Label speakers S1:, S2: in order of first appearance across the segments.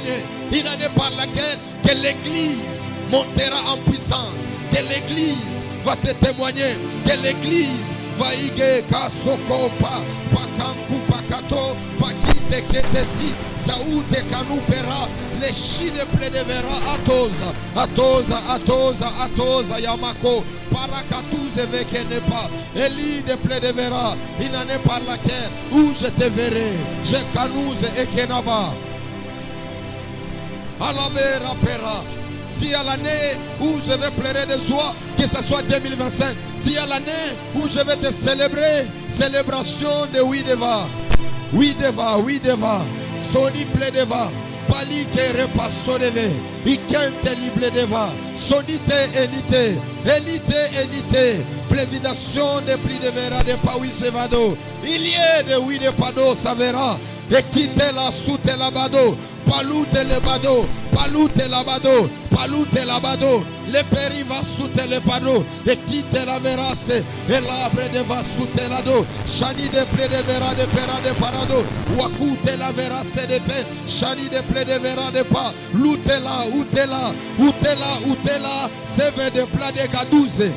S1: témoigner. Une année par laquelle que l'Église montera en puissance. Que l'Église va te témoigner. Que l'Église va ige kasoko pa pakanku pakato pakite ketesi saute kanupera le shine pledevera atoza yamako parakatuze vekenepa elide pledevera une année par laquelle où je te verrai je canouze ekenaba alabera pera. Si à l'année où je vais pleurer de joie, que ce soit 2025. Si à l'année où je vais te célébrer, célébration de Ouideva. Soni pledeva. Pali ke repasso deve. Ikente libre deva. Sonite enite. Prévidation de prix de vera de Paui Sevado. Il y a de oui de Pado Savera. Et quitte la soute la bado. Palute le bado. Palute la bado. Le peri va soute le bado. Et quitte la verasse. Et l'arbre de va soute la do. Chani de ple de vera de pera de parado. Wakute la verasse de pe. Chani de ple de vera de pa. Lutela. Seve de pla de gadouze.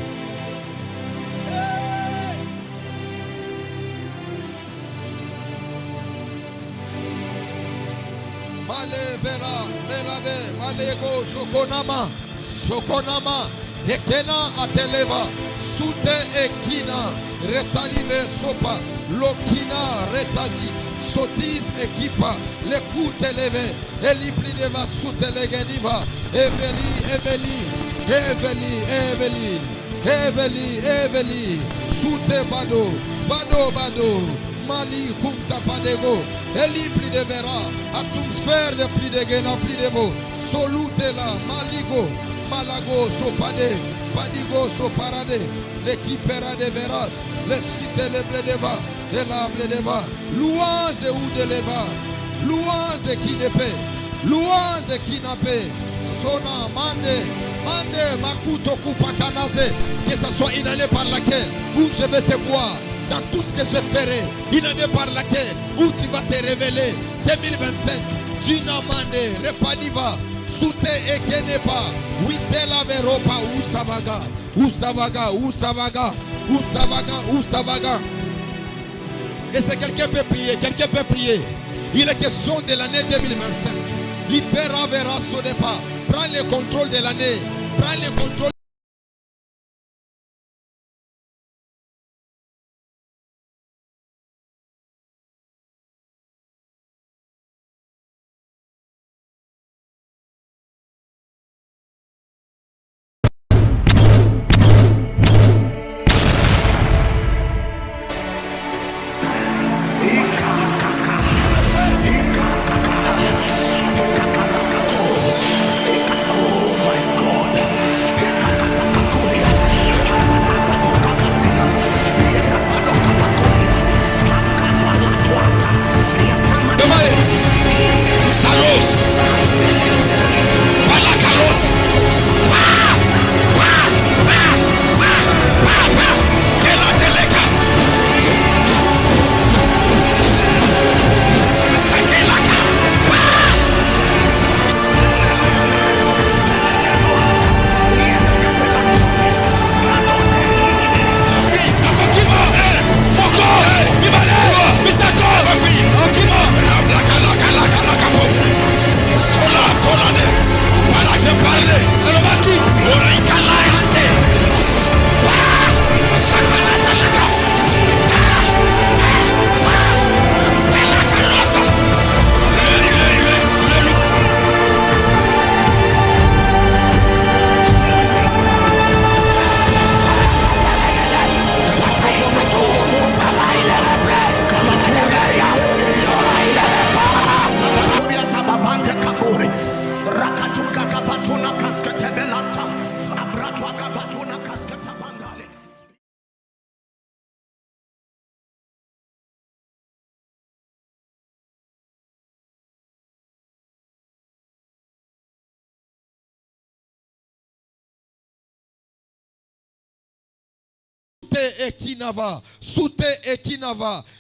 S1: Malego Sokonama Ekena Ateleva Sute Ekina Retanive Sopa Lokina Retazi Sotis Ekipa Lekute Leve Elipli Deva Sute Legeniva Eveli Sute Bado Mali Kumta Padego Elipli de Vera Atmosphère de pli de Gena pli de Vo Solutela Maligo Malago Sopade Padigo Soparade L'équipera de Veras le cité le Bledeva de la Bledeva louange de Oudeleva louange de Kinepe louange de Kinape Sona Mande Makuto Kupakanaze que ce soit une année par laquelle où je vais te voir dans tout ce que je ferai, une année par laquelle où tu vas te révéler. 2027, Junamane, Repaniva, Soute Ekenepa, Witela Veropa, Usavaga. Et si quelqu'un peut prier, Il est question de l'année 2025. Libera Vera Sonepa, prends le contrôle de l'année, prends le contrôle. Ekinava,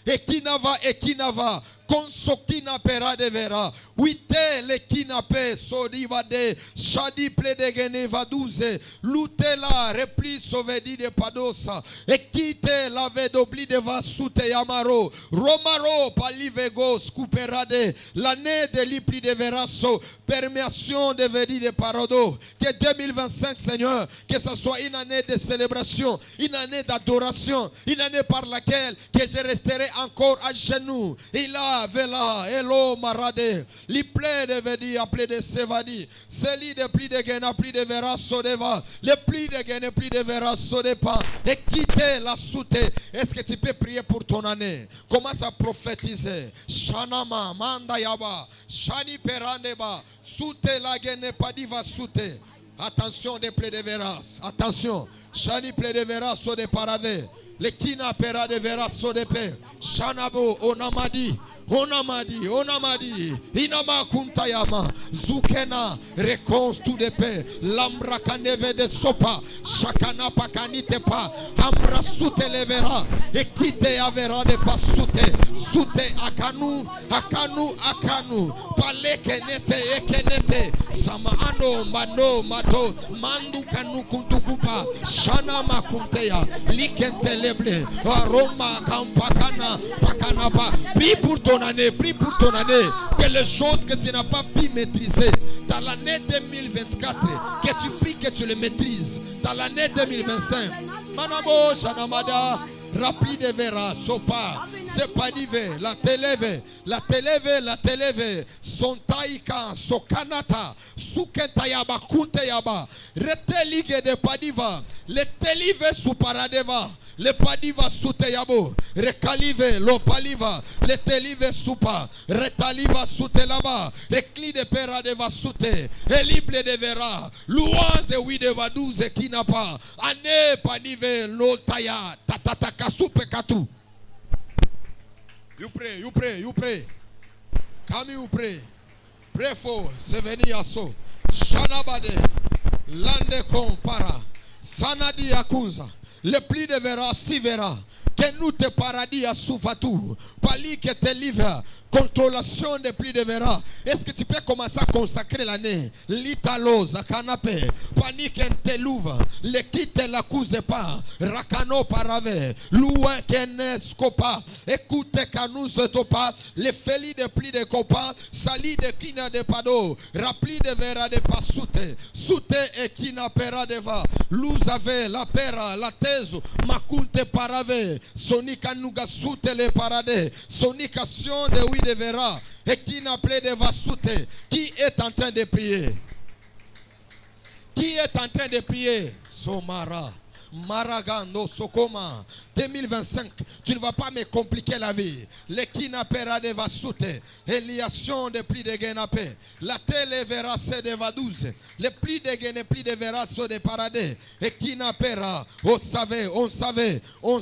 S1: Ekinava, consokina pera de vera, wite le kinape sodivade, shadi ple de geneva douze, lutela repli sovedi de padosa, et quitte la vedobli de vasute yamaro, romaro palivego scuperade, l'année de l'ipli de verasso, perméation de vedi de parodo, que 2025 Seigneur, que ce soit une année de célébration, une année d'adoration, une année par laquelle que je resterai encore à genoux. Il a vela, elo marade, li ple de vedi, appelé de sevadi, celi de pli de gena, pli de vera sodeva, le pli de gena, pli de vera sodepa, et quitter la soute. Est-ce que tu peux prier pour ton année? Commence à prophétiser. Shanama, manda yaba, shani perandeba, soute la gene padiva soute. Attention des plaies de veras. Attention. Shani plaies de veras so de parade. Le kina pera de veras so de pe. Shanabo onamadi. Onamadi, onamadi, inama kuntayama, zukena, rekons tout de paix, lambra kaneve de sopa, chakana pakanite pa, ambra sute levera, ekite avera de pasute, sute akanu, akanu, akanu, paleke nete, ekenete, sama ano, mano, mato, mandu kanu kuntukupa, shana makunteya, likente leble, aroma kampakana, pakana pa, prie pour ton année, prie pour ton année, que les choses que tu n'as pas pu maîtriser dans l'année 2024, que tu pries que tu les maîtrises dans l'année 2025. Manamo, Shanamada, rapide vera, sopa, sepanive, la televe, la televe, la televe, son taika, sokanata, sukentayaba, kunteyaba, retelige de padiva, le telive su paradeva. Le padiva suteyabo, recalive, lo paliva, le telive supa, retaliva sutelaba, recli de pera de vasute, elible de vera, louange de oui de vadouze qui n'a pas, ane panive, lo taya, tatataka soupe katou. You pray, you pray, you pray. Come you pray. Pray for, c'est venu yaso, shanabade, lande compara, sanadi yakunza. Le pli de vera, si vera, que nous te paradis à soufatou, pali que te livre, contrôlation des plis de vera. Est-ce que tu peux commencer à consacrer l'année? L'italo, zakanape, panique te louve, le quitte la couse pas, rakano parave, loue kenescopa, écoute canous topa, le feli de plis de copa, sali de kina de pado, rapli de vera de pasute, soute et kina pera de va, louzave, la pera, la tezo, makunte parave, sonika nuga soute le parade, sonication de oui de vera, et qui n'a plaît de vasute, qui est en train de prier? Qui est en train de prier? Somara. Maragano Sokoma 2025, tu ne vas pas me compliquer la vie. Le kinapera de vasute, Eliation de pli de genape, la tele vera se de vadouze, le pli de gene pli de vera so de parade, et kinapera, on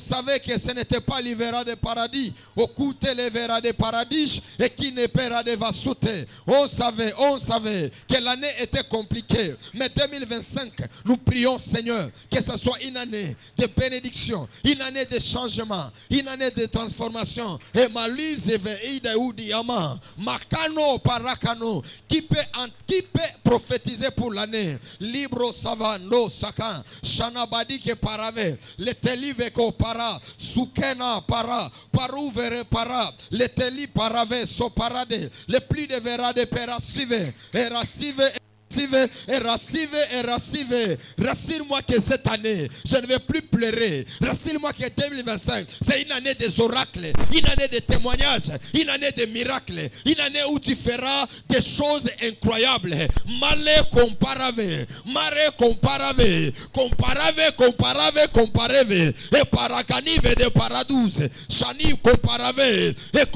S1: savait que ce n'était pas l'ivera de paradis, au côté le vera de paradis, et qui ne pera de vasute. On savait que l'année était compliquée, mais 2025, nous prions Seigneur, que ce soit une année de bénédiction, une année de changement, une année de transformation. Et malise veida udiama, makano parakano, qui peut prophétiser pour l'année. Libro savando sakan, shanabadi ke parave, le telive ko para, sukena para, paruvere para, le teli parave so parade, le pli de vera de perasive, et rassive. Rassure-moi que cette année, je ne vais plus pleurer. Rassure-moi que 2025, c'est une année des oracles, une année de témoignages, une année de miracles, une année où tu feras des choses incroyables. Male comparave, et paracanive de paradouze, chani comparave, et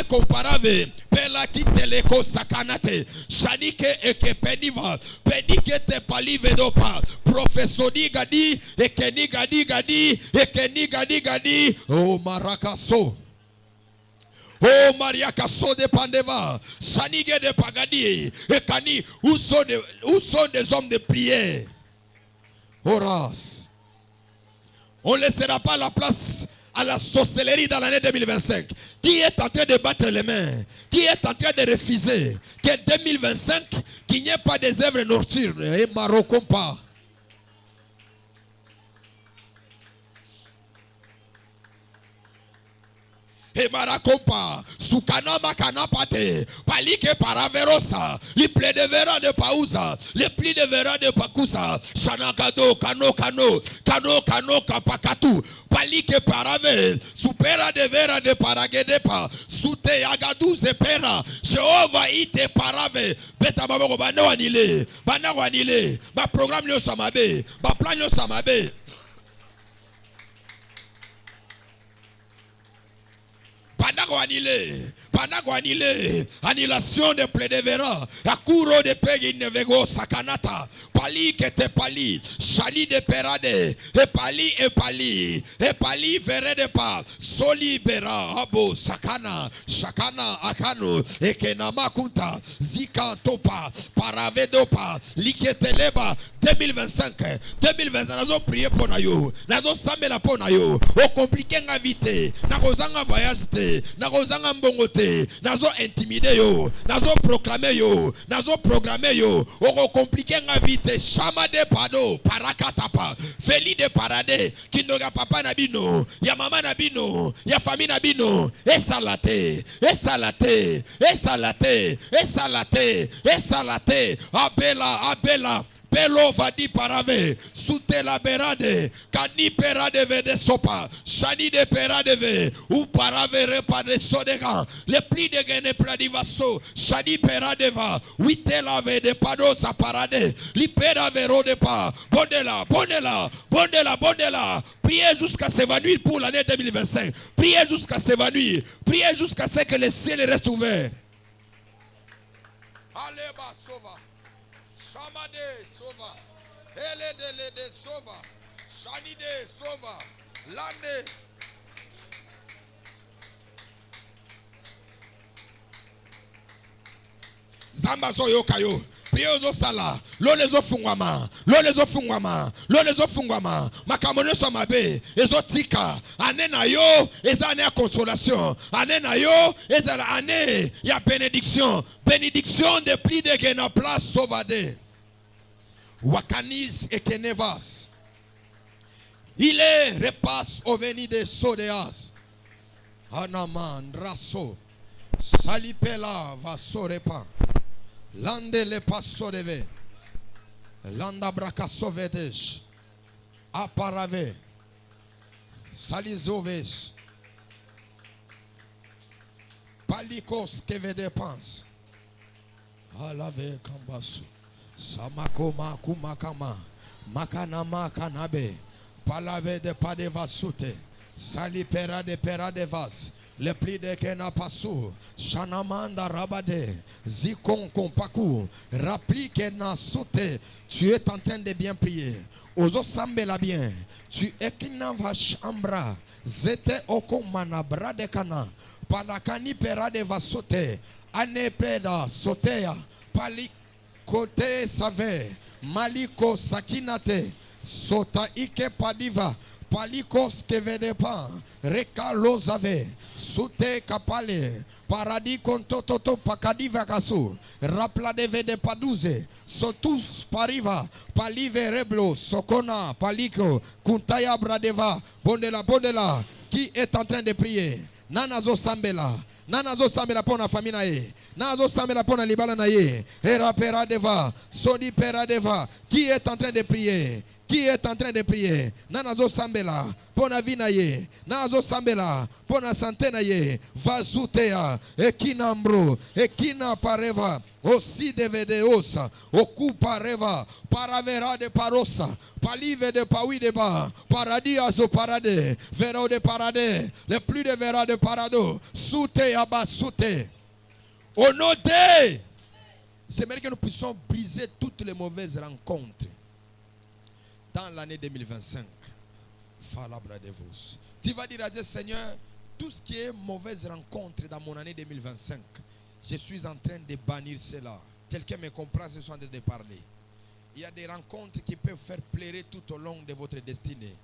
S1: comparave, pela qui te le sakanate, shanike eke peniva, penike te palive dopa, professori gadi, eke ni gadi, oh marakaso. Oh Mariakaso de Pandeva, Sanige de Pagadi, Ekani, où sont des hommes de prière? Horace. On ne laissera pas la place à la sorcellerie dans l'année 2025? Qui est en train de battre les mains? Qui est en train de refuser que 2025, qu'il n'y ait pas des œuvres nocturnes et marocompa? Et marakompa, sukanama kanapate, palike paraverosa, li ple de vera de pausa, le pli de vera de pakusa, shanakado, kano, kapakatu, palike parave, supera de vera de paragedepa, sute agadu zepera, Jehova ite parave, beta baboko banwanile, ba programme le samabe, ba plan le samabe. Panagwanile, annulation de plédevera, akuro de pegi nevego sakanata, pali kete pali, chali de perade, e pali vere de pa, soli bera, abo sakana, shakana akano, ekenama kunta, zika topa, paravedopa, liketeleba, 2025, nazo prier pour nayo, nazo samela pour nayo, o compliqué ngavite, nakozanga voyage te, nakozanga mbongote, nazo intimider yo, nazo proclamer yo, nazo programmer yo, o compliqué ngavite, chama de pado, parakatapa, feli de parade, kindoga papa nabino, ya mama nabino, ya famille nabino, esalate, abela, Pelo vadi parave, sute la berade, kani perade vede sopa, shani de perade ve, ou parave repa de sodega, le pli de gene pladivaso, shani perade va, wite la ve de pado sa parade, li perave rode pa, bondela, priez jusqu'à s'évanouir pour l'année 2025, priez jusqu'à s'évanouir, priez jusqu'à ce que le ciel reste ouvert. Allez, bas, sauva. Shamade sova, ele de sova, shanide sova, lande. Zamba so yokayo, priezo sala, lolezo fungwama, makamone so mabe, ezo tika, ane na yo, eza ane ya consolation, ane na yo, eza la ane ya bénédiction de pli de gena place sauvade. Wakanis et Kenevas. Il est repasse au veni de Sodeas. Anaman raso. Salipela va sorepa. Lande le passo deve. Landa braka sovedesh. Aparave. Salizoves. Palikos kevede pans. Alave kambasu. Samakoma kumakama makanama kanabe palave de padevasute salipera de peradevas le pli de kenapasu shanamanda rabade zikon kompaku rappli kenasute. Tu es en train de bien prier. Ozo sambela bien. Tu ekinava chambra zete okomana brade kana palakani peradevasute anepeda sotea pali Kote save, maliko sakinate, sota ike padiva, paliko skevedepa, rekalo zave, sute kapale, paradis kontototo pakadiva kasu, rapladeve de paduze, sotus pariva, palive reblo, sokona, paliko, kuntaya bradeva, bondela, qui est en train de prier? Nanazo sambela pour la famille nae. Nazo sambela pour la libala nae. Era peradeva, sodi peradeva. Qui est en train de prier? Qui est en train de prier? Nanazo sambela pour la vie nae. Nazo sambela pour la santé nae. Vazutea, ekinambro, ekina pareva. Aussi de vedeosa, ocupa reva, paravera de parosa, palive de paui de ba, paradis azo parade, vero de parade, le plus de vera de parado, soute aba soute. Au nom de, c'est vrai que nous puissions briser toutes les mauvaises rencontres dans l'année 2025. Falabra de vous. Tu vas dire à Dieu, Seigneur, tout ce qui est mauvaise rencontre dans mon année 2025. Je suis en train de bannir cela. Quelqu'un me comprend, ce sont en train de parler. Il y a des rencontres qui peuvent faire pleurer tout au long de votre destinée.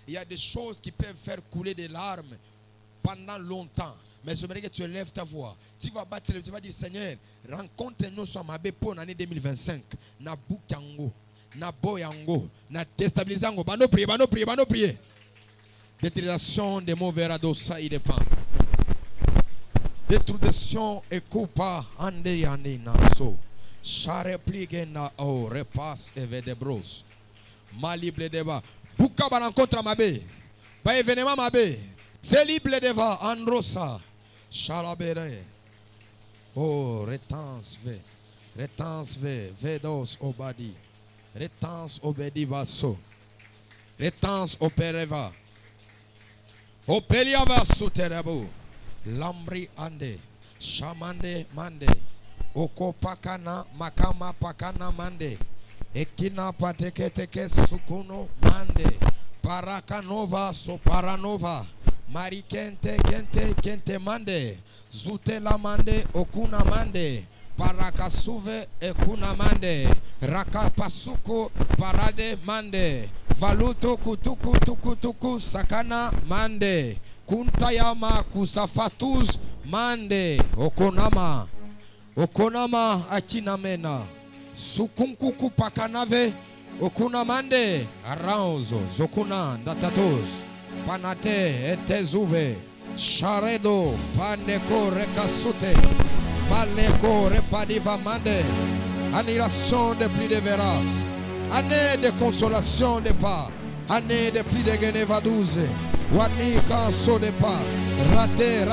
S1: Il y a des choses qui peuvent faire couler des larmes pendant longtemps. Mais j'aimerais que tu élèves ta voix. Tu vas battre, tu vas dire Seigneur, rencontre-nous sur ma bé pour l'année 2025. Na boukango, na boyango, na déstabilisango. Bano prier. Détruction des mauvais radeaux, ça il dépend. Détruction et coupa ande naso. Chare plige na o repasse et vedebros. Malible deba. Bouka ba rencontre ma bé. Ba événement ma bé. C'est libre deva androsa. Chalabere. Oh, retens ve, vedos obadi. Retens obedi vaso. Retens opereva. Opeliava suterabo. Lambri ande. Shamande mande. Oko pakana makama pakana mande. Ekina pateketeke sukuno mande. Parakanova so paranova. Marikente kente mande. Zutela mande okuna mande. Parakasuve ekuna mande. Rakapasuko parade mande. Valuto kutuku sakana mande. Kuntayama kusafatuz mande. Okonama akinamena. Sukunkuku pakanave. Okuna mande. Aranzo zokuna ndatatos. Panate etezuve. Sharedo paneko rekasute. Maleko repadiva mande. Annihilation de pluie de veras. Année de consolation de pas. Année de pluie de Geneva 12. Wani kanso de pas. Raté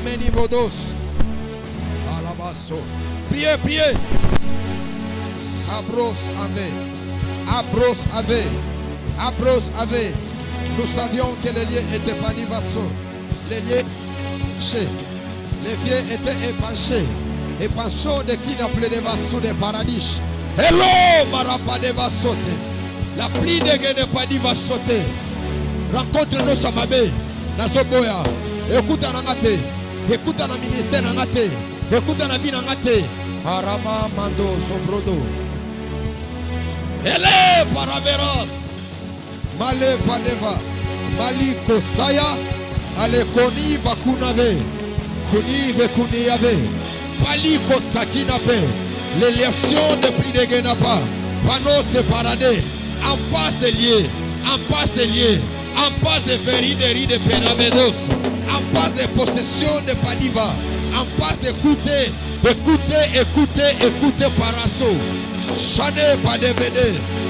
S1: menivodos. Alabaso. Priez. Sabros ave. Nous savions que les lieux étaient pas vassaux. Les lieux épanchés. Les vieux étaient épanchés. Épanchons de qui n'appelait des vassaux de paradis. Hello, marapa de vassote. La pluie de gué n'est pas dit va sauter. Rencontre-nous Samabé. Nazoboya. Écoute à Nangate. Écoute à la ministère Nangate. Écoute à la vie Nangate. Arama mando sobrodo. Ele paraveras. Male paneva. Mali kosaya. Ale koni vakunave. Kunive kuniyave. Pali kosakinape. L'élection de pluie de Genapa. Panneau séparadé. En passe de lier. En passe de verideri de Penamedos. En passe de possession de Padiva. En passe d'écouter Parasso. Chané pas de védé.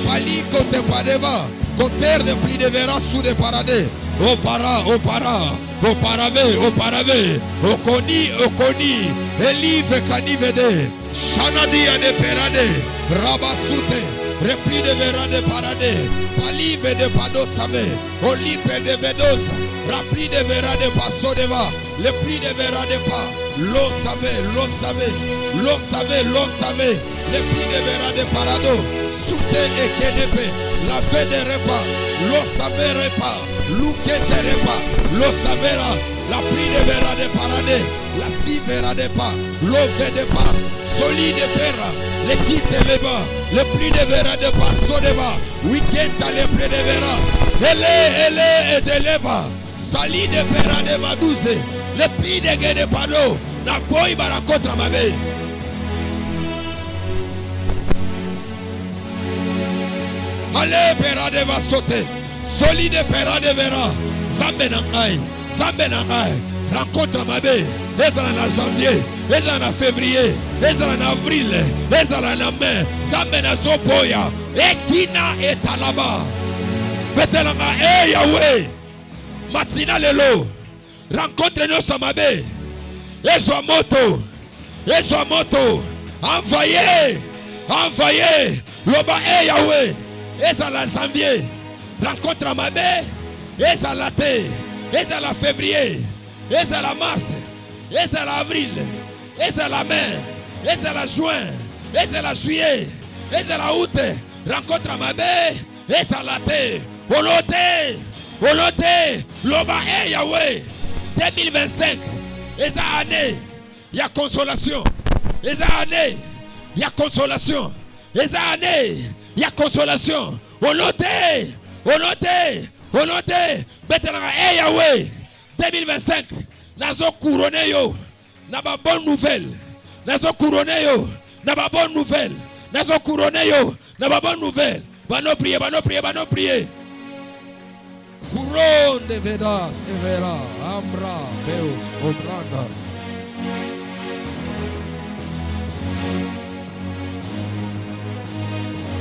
S1: Pali côté Padeva. Côté de pluie de Vera sous de paradis. Au parave. Okoni. Elive canivede. Chanadi de perade. Rabasute. Repli de vera de parade. Palive de padosave. Olipe de vedosa. Rapli de vera de pasodeva. Le pli de vera de pa. L'eau savait. Le pli de vera de parado. Soute et kenepe. La fée de repas. L'eau savait repas. Loukete repas. L'eau savera. La pli de vera de parade. La si vera de pa. L'eau fait de pa. Solide pera. Le quitte les bas. Le pli de vera de passo de bas. Week-end à le pli de vera. Elle et de leva. Sali de pera de ma douce. Le pli de gué de pano. Na boy bara contre ma veille. Allez pera de va sauter. Solide pera de vera. Zambe nangai. Rencontre ma veille. Ezala na janvier, ezala na février, ezala na avril, ezala na mai, zambe na zoboya, ekina etalaba. Betelanga, Yahweh, matina lelo, rencontre-nous Samabe, ezwa moto, envoyez, loba Yahweh, ezala janvier, rencontre Mabe, ezala te, ezala février, ezala mars. Et c'est l'avril, et c'est la mai, et c'est la juin, et c'est la juillet, et c'est la août. Rencontre à ma baie, et c'est la terre. Olote, Loba et Yahweh. 2025, et cette année, il y a consolation. Et cette année, il y a consolation. Et cette année, il y a consolation. Honoté, honoté, honoté. Betelanga, hey Yahweh, 2025. Nazo couronné yo. N'a pas bonne nouvelle. Nazo couronné yo. N'a pas bonne nouvelle. Nazo couronné yo. N'a pas bonne nouvelle. Bano prier, bano prier, bano prier. Couronne de Vedas, Evera, Ambra, Veus, Obranda.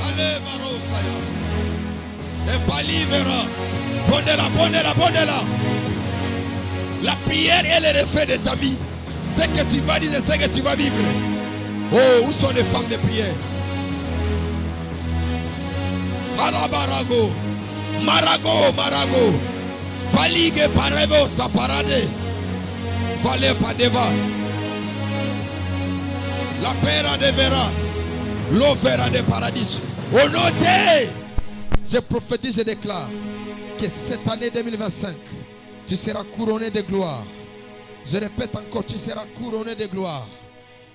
S1: Allez, Varosaya. Et Palivera. Pondez-la. La prière est le reflet de ta vie. Ce que tu vas dire, c'est ce que tu vas vivre. Oh, où sont les femmes de prière? Alabarago. Marago. Palige parebo saparade. Vale padevas. La pera de veras. L'overa de paradis. Honoré. Je prophétise et déclare que cette année 2025, tu seras couronné de gloire. Je répète encore, tu seras couronné de gloire.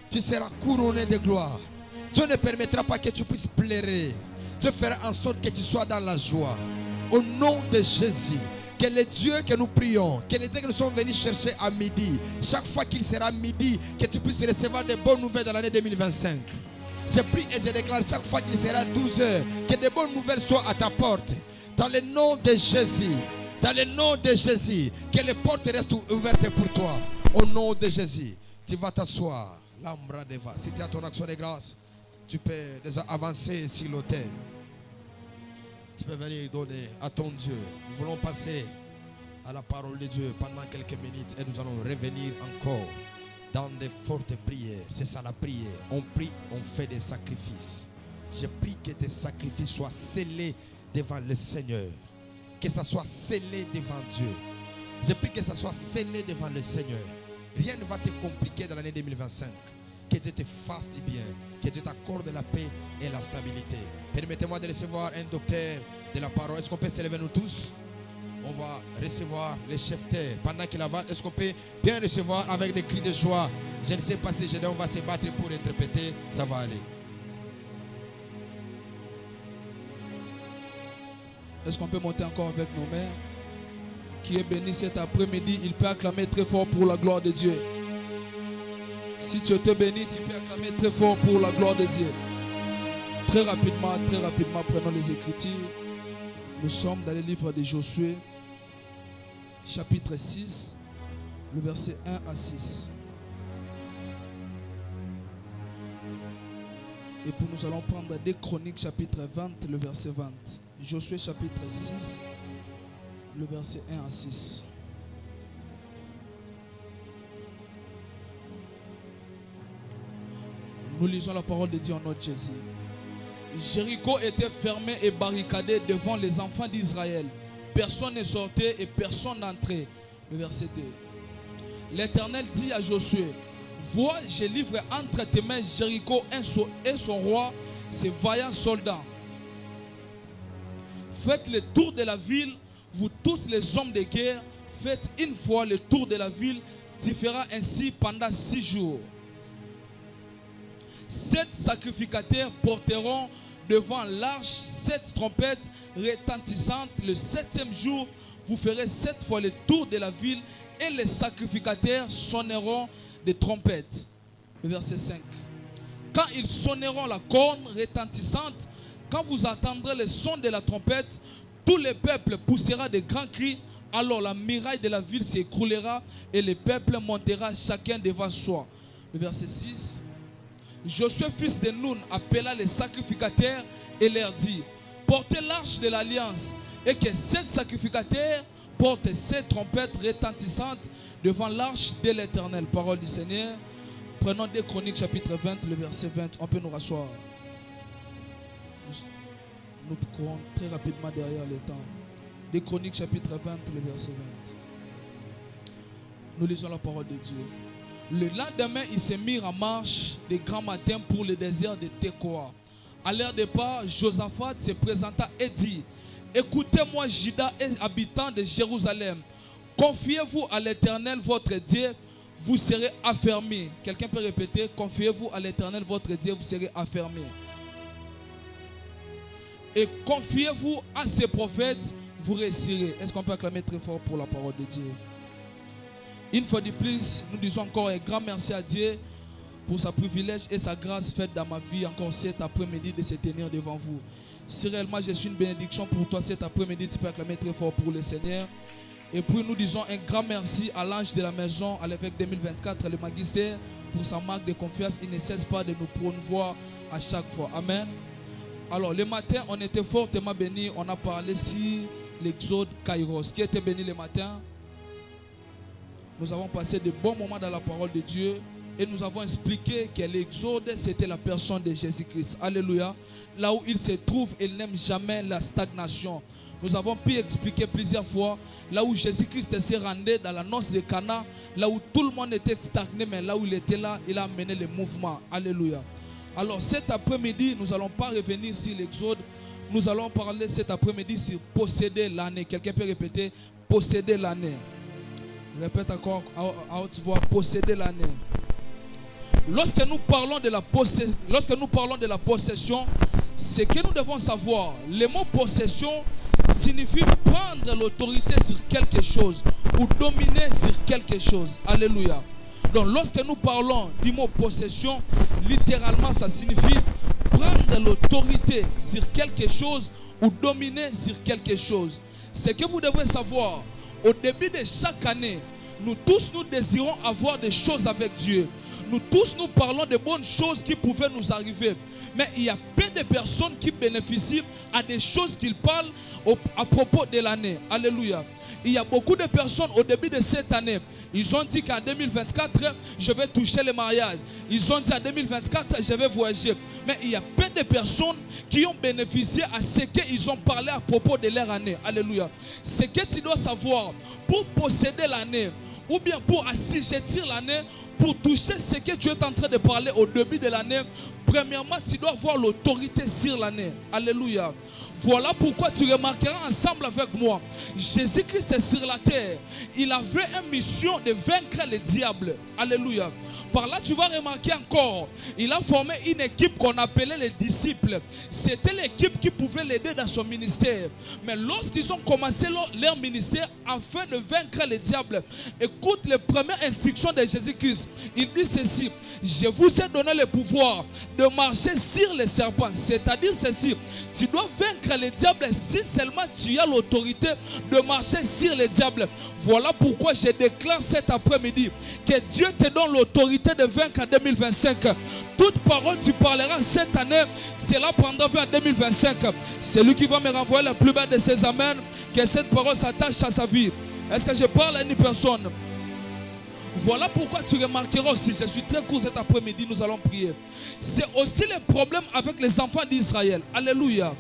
S1: Tu seras couronné de gloire. Dieu ne permettra pas que tu puisses pleurer. Dieu fera en sorte que tu sois dans la joie. Au nom de Jésus, que le Dieu que nous prions, que le Dieu que nous sommes venus chercher à midi, chaque fois qu'il sera midi, que tu puisses recevoir de bonnes nouvelles dans l'année 2025. Je prie et je déclare chaque fois qu'il sera 12 heures, que de bonnes nouvelles soient à ta porte. Dans le nom de Jésus, dans le nom de Jésus, que les portes restent ouvertes pour toi. Au nom de Jésus, tu vas t'asseoir. L'ambra deva. Si tu as ton action de grâce, tu peux déjà avancer sur l'autel. Tu peux venir donner à ton Dieu. Nous voulons passer à la parole de Dieu pendant quelques minutes et nous allons revenir encore dans des fortes prières. C'est ça la prière. On prie, on fait des sacrifices. Je prie que tes sacrifices soient scellés devant le Seigneur. Que ça soit scellé devant Dieu. Je prie que ça soit scellé devant le Seigneur. Rien ne va te compliquer dans l'année 2025. Que Dieu te fasse du bien. Que Dieu t'accorde la paix et la stabilité. Permettez-moi de recevoir un docteur de la parole. Est-ce qu'on peut se lever nous tous? On va recevoir le chef-terre. Pendant qu'il avance, est-ce qu'on peut bien recevoir avec des cris de joie? Je ne sais pas si on va se battre pour interpréter. Ça va aller.
S2: Est-ce qu'on peut monter encore avec nos mains? Qui est béni cet après-midi, il peut acclamer très fort pour la gloire de Dieu. Si tu es béni, tu peux acclamer très fort pour la gloire de Dieu. Très rapidement, prenons les Écritures. Nous sommes dans le livre de Josué, chapitre 6, le verset 1 à 6. Et puis nous allons prendre des Chroniques, chapitre 20, le verset 20. Josué, chapitre 6, le verset 1 à 6. Nous lisons la parole de Dieu en notre Jésus. Jéricho était fermé et barricadé devant les enfants d'Israël. Personne ne sortait et personne n'entrait. Le verset 2. L'Éternel dit à Josué: vois, je livre entre tes mains Jéricho et son roi, ses vaillants soldats. Faites le tour de la ville, vous tous les hommes de guerre. Faites une fois le tour de la ville. Tu feras ainsi pendant 6 jours. 7 sacrificateurs porteront devant l'arche 7 trompettes retentissantes. Le 7e jour, vous ferez 7 fois le tour de la ville et les sacrificateurs sonneront des trompettes. Le verset 5. Quand ils sonneront la corne retentissante, quand vous entendrez le son de la trompette, tout le peuple poussera de grands cris. Alors la muraille de la ville s'écroulera et le peuple montera chacun devant soi. Le verset 6. Josué, fils de Nun, appela les sacrificateurs et leur dit: portez l'arche de l'alliance et que 7 sacrificateurs portent 7 trompettes retentissantes devant l'arche de l'Éternel. Parole du Seigneur. Prenons des Chroniques chapitre 20, le verset 20. On peut nous rasseoir. Nous courons très rapidement derrière le temps. Des Chroniques chapitre 20, le verset 20. Nous lisons la parole de Dieu. Le lendemain, ils se mirent en marche de grand matin pour le désert de Tekoa. À leur départ, Josaphat se présenta et dit: écoutez-moi, Juda et habitants de Jérusalem. Confiez-vous à l'Éternel votre Dieu, vous serez affermis. Quelqu'un peut répéter: confiez-vous à l'Éternel votre Dieu, vous serez affermis. et confiez-vous à ces prophètes, vous réussirez. Est-ce qu'on peut acclamer très fort pour la parole de Dieu? Une fois de plus, nous disons encore un grand merci à Dieu pour sa privilège et sa grâce faite dans ma vie encore cet après-midi de se tenir devant vous. Si réellement je suis une bénédiction pour toi cet après-midi, tu peux acclamer très fort pour le Seigneur. Et puis nous disons un grand merci à l'ange de la maison, à l'évêque 2024, le magistère, pour sa marque de confiance. Il ne cesse pas de nous promouvoir à chaque fois. Amen. Alors le matin, on était fortement bénis. On a parlé sur l'exode Kairos. Qui était béni le matin? Nous avons passé de bons moments dans la parole de Dieu. Et nous avons expliqué que l'exode, c'était la personne de Jésus-Christ. Alléluia. Là où il se trouve, il n'aime jamais la stagnation. Nous avons pu expliquer plusieurs fois, là où Jésus-Christ s'est rendu dans la noce de Cana, là où tout le monde était stagné, mais là où il était là, il a amené le mouvement. Alléluia. Alors cet après-midi, nous n'allons pas revenir sur l'exode. Nous allons parler cet après-midi sur posséder l'année. Quelqu'un peut répéter, posséder l'année. Répète encore à haute voix, posséder l'année. Lorsque nous parlons de la possession, ce que nous devons savoir, le mot possession signifie prendre l'autorité sur quelque chose ou dominer sur quelque chose. Alléluia. Donc lorsque nous parlons du mot possession, littéralement ça signifie prendre l'autorité sur quelque chose ou dominer sur quelque chose. Ce que vous devez savoir, au début de chaque année, nous tous nous désirons avoir des choses avec Dieu. Nous tous nous parlons de bonnes choses qui pouvaient nous arriver. Mais il y a peu de personnes qui bénéficient à des choses qu'ils parlent à propos de l'année. Alléluia. Il y a beaucoup de personnes au début de cette année, ils ont dit qu'en 2024, je vais toucher le mariage. Ils ont dit en 2024, je vais voyager. Mais il y a peu de personnes qui ont bénéficié à ce qu'ils ont parlé à propos de leur année. Alléluia. Ce que tu dois savoir, pour posséder l'année, ou bien pour assujettir l'année, pour toucher ce que tu es en train de parler au début de l'année, premièrement, tu dois avoir l'autorité sur l'année. Alléluia. Voilà pourquoi tu remarqueras ensemble avec moi, Jésus-Christ est sur la terre. Il avait une mission de vaincre le diable. Alléluia. Par là, tu vas remarquer encore, il a formé une équipe qu'on appelait les disciples. C'était l'équipe qui pouvait l'aider dans son ministère. Mais lorsqu'ils ont commencé leur ministère afin de vaincre le diable, écoute les premières instructions de Jésus-Christ. Il dit ceci: je vous ai donné le pouvoir de marcher sur les serpents. C'est-à-dire ceci: tu dois vaincre le diable si seulement tu as l'autorité de marcher sur le diable. Voilà pourquoi je déclare cet après-midi que Dieu te donne l'autorité de vaincre en 2025. Toute parole tu parleras cette année, cela prendra fin en 2025. C'est lui qui va me renvoyer la plus belle de ses amens, que cette parole s'attache à sa vie. Est-ce que je parle à une personne? Voilà pourquoi tu remarqueras aussi, je suis très court cet après-midi, nous allons prier. C'est aussi le problème avec les enfants d'Israël. Alléluia.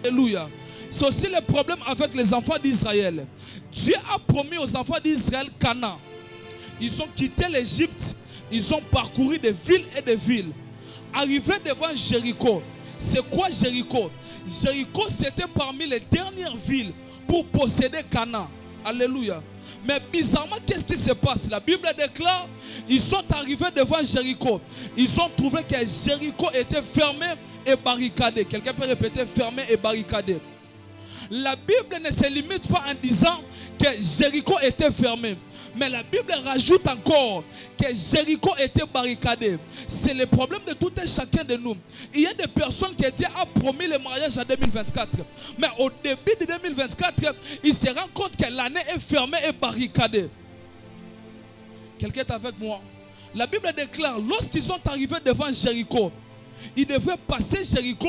S2: Alléluia. C'est aussi le problème avec les enfants d'Israël. Dieu a promis aux enfants d'Israël Canaan. Ils ont quitté l'Égypte. Ils ont parcouru des villes et des villes. Arrivés devant Jéricho. C'est quoi Jéricho? Jéricho, c'était parmi les dernières villes pour posséder Canaan. Alléluia. Mais bizarrement, qu'est-ce qui se passe? La Bible déclare, ils sont arrivés devant Jéricho. Ils ont trouvé que Jéricho était fermé et barricadé. Quelqu'un peut répéter fermé et barricadé. La Bible ne se limite pas en disant que Jéricho était fermé. Mais la Bible rajoute encore que Jéricho était barricadé. C'est le problème de tout et chacun de nous. Il y a des personnes qui Dieu a promis le mariage en 2024. Mais au début de 2024, ils se rendent compte que l'année est fermée et barricadée. Quelqu'un est avec moi? La Bible déclare, lorsqu'ils sont arrivés devant Jéricho, ils devaient passer Jéricho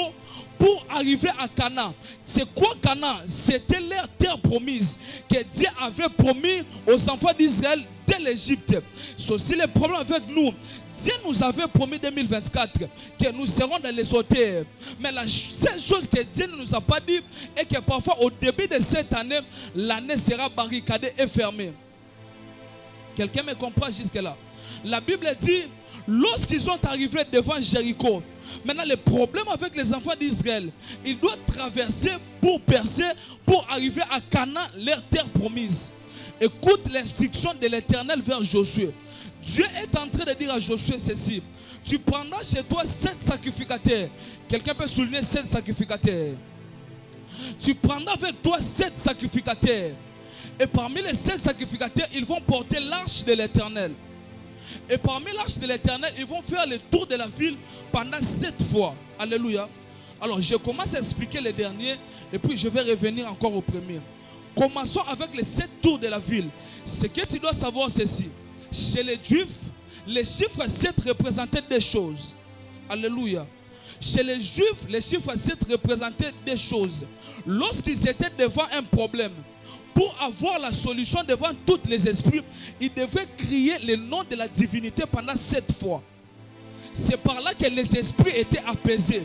S2: pour arriver à Canaan. C'est quoi Canaan? C'était leur terre promise que Dieu avait promis aux enfants d'Israël dès l'Égypte. C'est aussi le problème avec nous. Dieu nous avait promis 2024 que nous serons dans les terres. Mais la seule chose que Dieu ne nous a pas dit est que parfois au début de cette année, l'année sera barricadée et fermée. Quelqu'un me comprend jusque-là? La Bible dit, lorsqu'ils sont arrivés devant Jéricho, maintenant le problème avec les enfants d'Israël, ils doivent traverser pour percer, pour arriver à Canaan, leur terre promise. Écoute l'instruction de l'Éternel vers Josué. Dieu est en train de dire à Josué ceci: tu prendras chez toi 7 sacrificateurs. Quelqu'un peut souligner 7 sacrificateurs? Tu prendras avec toi 7 sacrificateurs. Et parmi les 7 sacrificateurs, ils vont porter l'arche de l'Éternel. Et parmi l'arche de l'Éternel, ils vont faire le tour de la ville pendant 7 fois. Alléluia. Alors, je commence à expliquer les derniers et puis je vais revenir encore au premier. Commençons avec les 7 tours de la ville. Ce que tu dois savoir, c'est ceci. Chez les Juifs, les chiffres 7 représentaient des choses. Alléluia. Chez les Juifs, les chiffres 7 représentaient des choses. Lorsqu'ils étaient devant un problème, pour avoir la solution devant tous les esprits, ils devaient crier le nom de la divinité pendant 7 fois. C'est par là que les esprits étaient apaisés.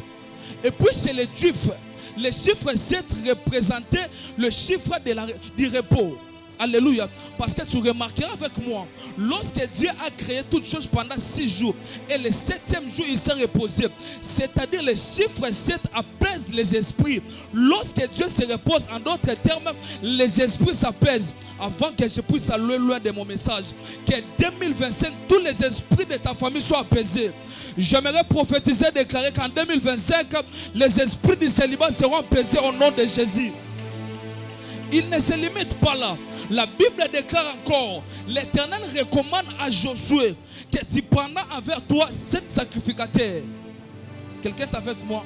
S2: Et puis chez les Juifs, les chiffres 7 représentaient le chiffre du repos. Alléluia. Parce que tu remarqueras avec moi, lorsque Dieu a créé toutes choses pendant 6 jours et le 7e jour il s'est reposé, c'est-à-dire le chiffre 7 apaise les esprits. Lorsque Dieu se repose, en d'autres termes, les esprits s'apaisent. Avant que je puisse aller loin de mon message, que 2025, tous les esprits de ta famille soient apaisés. J'aimerais prophétiser, déclarer qu'en 2025, les esprits du célibat seront apaisés au nom de Jésus. Il ne se limite pas là. La Bible déclare encore, l'Éternel recommande à Josué que tu prendras avec toi 7 sacrificateurs. Quelqu'un est avec moi?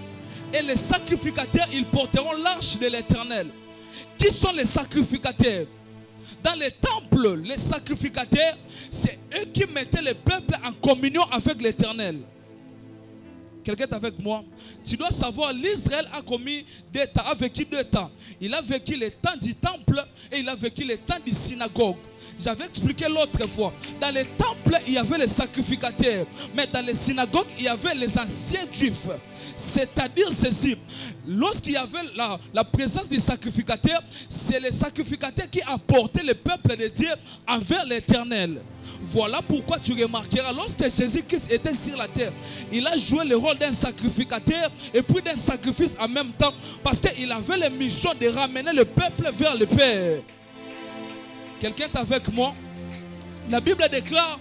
S2: Et les sacrificateurs, ils porteront l'arche de l'Éternel. Qui sont les sacrificateurs? Dans les temples, les sacrificateurs, c'est eux qui mettaient le peuple en communion avec l'Éternel. Quelqu'un est avec moi? Tu dois savoir, l'Israël a vécu 2 temps. Il a vécu le temps du temple et il a vécu le temps du synagogue. J'avais expliqué l'autre fois. Dans les temples, il y avait les sacrificateurs. Mais dans les synagogues, il y avait les anciens juifs. C'est-à-dire ceci. Lorsqu'il y avait la présence des sacrificateurs, c'est les sacrificateurs qui apportaient le peuple de Dieu envers l'Éternel. Voilà pourquoi tu remarqueras, lorsque Jésus-Christ était sur la terre, il a joué le rôle d'un sacrificateur et puis d'un sacrifice en même temps, parce qu'il avait la mission de ramener le peuple vers le Père. Quelqu'un est avec moi? La Bible déclare,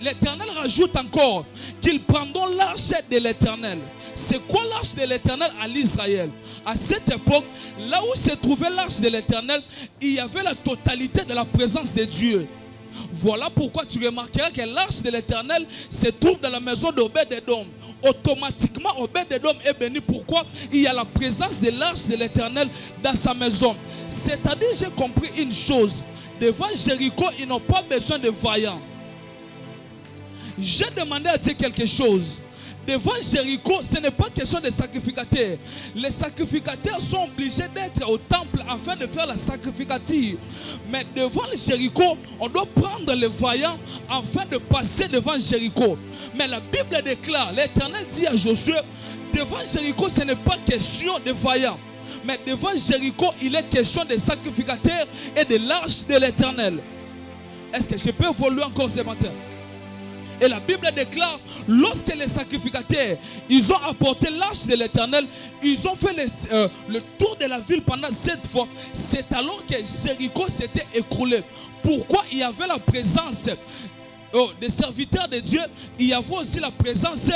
S2: l'Éternel rajoute encore qu'ils prendront l'arche de l'Éternel. C'est quoi l'arche de l'Éternel à l'Israël? À cette époque, là où se trouvait l'arche de l'Éternel, il y avait la totalité de la présence de Dieu. Voilà pourquoi tu remarqueras que l'arche de l'Éternel se trouve dans la maison d'Obed-Edom. Automatiquement, Obed-Edom est béni. Pourquoi? Il y a la présence de l'arche de l'Éternel dans sa maison. C'est-à-dire, j'ai compris une chose. Devant Jéricho, ils n'ont pas besoin de vaillants. J'ai demandé à Dieu quelque chose. Devant Jéricho, ce n'est pas question de sacrificateurs. Les sacrificateurs sont obligés d'être au temple afin de faire la sacrificature. Mais devant Jéricho, on doit prendre les vaillants afin de passer devant Jéricho. Mais la Bible déclare, l'Éternel dit à Josué, devant Jéricho, ce n'est pas question de vaillants. Mais devant Jéricho, il est question de sacrificateurs et de l'arche de l'Éternel. Est-ce que je peux évoluer encore ce matin? Et la Bible déclare, lorsque les sacrificateurs, ils ont apporté l'arche de l'Éternel, ils ont fait le tour de la ville pendant 7 fois. C'est alors que Jéricho s'était écroulé. Pourquoi? Il y avait la présence des serviteurs de Dieu, il y avait aussi la présence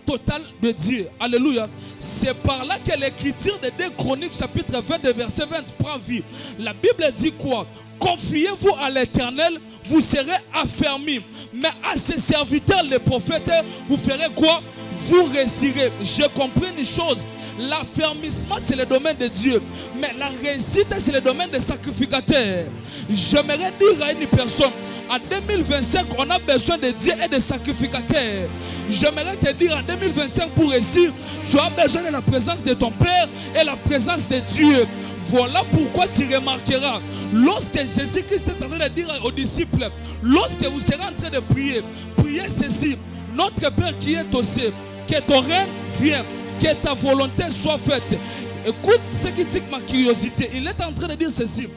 S2: totale de Dieu. Alléluia. C'est par là que l'écriture de 2 Chroniques chapitre 22 verset 20 prend vie. La Bible dit quoi? Confiez-vous à l'Éternel, vous serez affermis. Mais à ses serviteurs, les prophètes, vous ferez quoi? Vous réussirez. J'ai compris une chose. L'affermissement, c'est le domaine de Dieu. Mais la réussite, c'est le domaine des sacrificateurs. J'aimerais dire à une personne, en 2025, on a besoin de Dieu et de sacrificateurs. J'aimerais te dire, en 2025, pour réussir, tu as besoin de la présence de ton Père et la présence de Dieu. Voilà pourquoi tu remarqueras, lorsque Jésus-Christ est en train de dire aux disciples, lorsque vous serez en train de prier, priez ceci: notre Père qui est aux cieux, que ton règne vienne, que ta volonté soit faite. Écoute ce qui tique ma curiosité. Il est en train de dire ceci: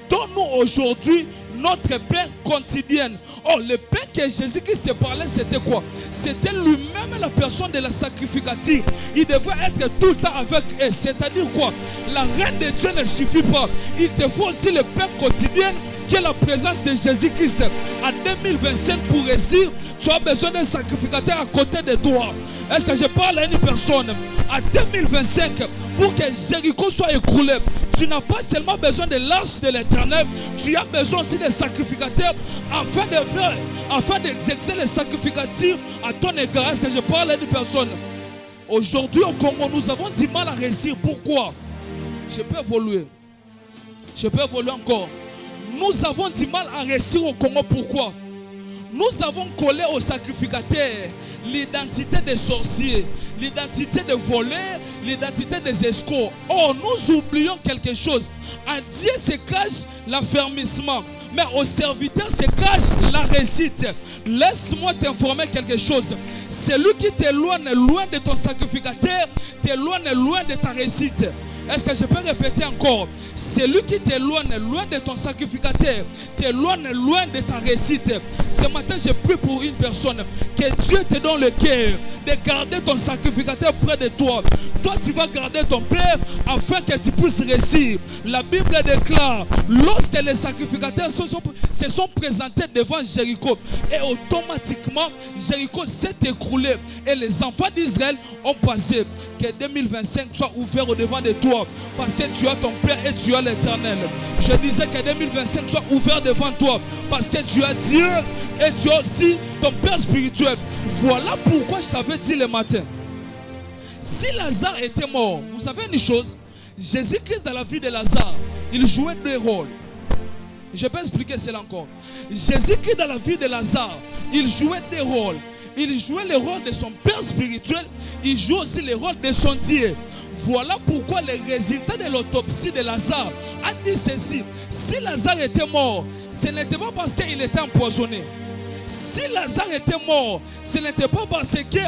S2: donne-nous aujourd'hui notre pain quotidien. Oh, le pain que Jésus-Christ se parlait, c'était quoi? C'était lui-même la personne de la sacrificative. Il devait être tout le temps avec eux. C'est-à-dire quoi? La reine de Dieu ne suffit pas. Il te faut aussi le pain quotidien qui est la présence de Jésus-Christ. En 2025, pour réussir, tu as besoin d'un sacrificateur à côté de toi. Est-ce que je parle à une personne? En 2025, pour que Jéricho soit écroulé, tu n'as pas seulement besoin de l'arche de l'Éternel, tu as besoin aussi des sacrificateurs afin d'exercer les sacrificatifs à ton égard. Est-ce que je parle à une personne? Aujourd'hui au Congo, nous avons du mal à réussir. Pourquoi? Je peux évoluer. Je peux évoluer encore. Nous avons du mal à réussir au Congo. Pourquoi? Nous avons collé aux sacrificateurs l'identité des sorciers, l'identité des voleurs, l'identité des escrocs. Oh, nous oublions quelque chose. En Dieu se cache l'affermissement, mais au serviteur se cache la réussite. Laisse-moi t'informer quelque chose. Celui qui t'éloigne loin de ton sacrificateur, t'éloigne loin de ta réussite. Est-ce que je peux répéter encore? Celui qui t'éloigne loin de ton sacrificateur, t'éloigne loin de ta réussite. Ce matin, je prie pour une personne. Que Dieu te donne le cœur de garder ton sacrificateur près de toi. Toi, tu vas garder ton Père afin que tu puisses réussir. La Bible déclare, lorsque les sacrificateurs se sont présentés devant Jéricho, et automatiquement, Jéricho s'est écroulé. Et les enfants d'Israël ont passé. Que 2025 soit ouvert au devant de toi. Parce que tu as ton Père et tu as l'Éternel. Je disais que 2025 soit ouvert devant toi. Parce que tu as Dieu et tu as aussi ton Père spirituel. Voilà pourquoi je t'avais dit le matin. Si Lazare était mort, vous savez une chose? Jésus-Christ dans la vie de Lazare, il jouait deux rôles. Je peux expliquer cela encore. Jésus-Christ dans la vie de Lazare, il jouait deux rôles. Il jouait le rôle de son Père spirituel. Il joue aussi le rôle de son Dieu. Voilà pourquoi les résultats de l'autopsie de Lazare a dit ceci. Si Lazare était mort, ce n'était pas parce qu'il était empoisonné. Si Lazare était mort, ce n'était pas parce que...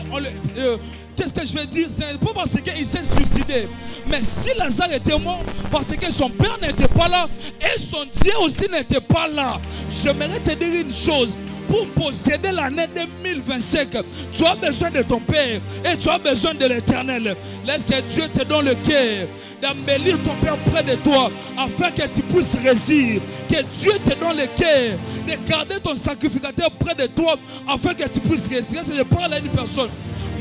S2: qu'est-ce que je veux dire? Ce n'est pas parce qu'il s'est suicidé. Mais si Lazare était mort, parce que son père n'était pas là et son Dieu aussi n'était pas là. J'aimerais te dire une chose. Pour posséder l'année 2025, tu as besoin de ton Père et tu as besoin de l'Éternel. Laisse que Dieu te donne le cœur d'embellir ton Père près de toi afin que tu puisses réussir. Que Dieu te donne le cœur de garder ton sacrificateur près de toi afin que tu puisses réussir. Je parle à une personne.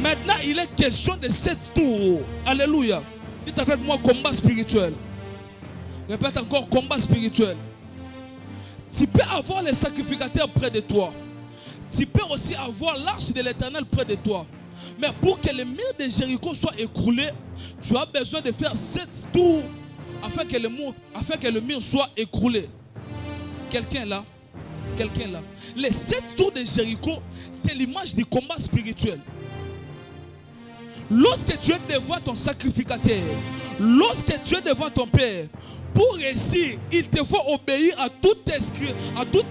S2: Maintenant, il est question de 7 tours. Alléluia. Dites avec moi, combat spirituel. Répète encore, combat spirituel. Tu peux avoir les sacrificateurs près de toi. Tu peux aussi avoir l'arche de l'Éternel près de toi. Mais pour que le mur de Jéricho soit écroulé, tu as besoin de faire 7 tours afin que le mur soit écroulé. Quelqu'un là? Quelqu'un là? Les 7 tours de Jéricho, c'est l'image du combat spirituel. Lorsque tu es devant ton sacrificateur, lorsque tu es devant ton Père, pour réussir, il te faut obéir à toute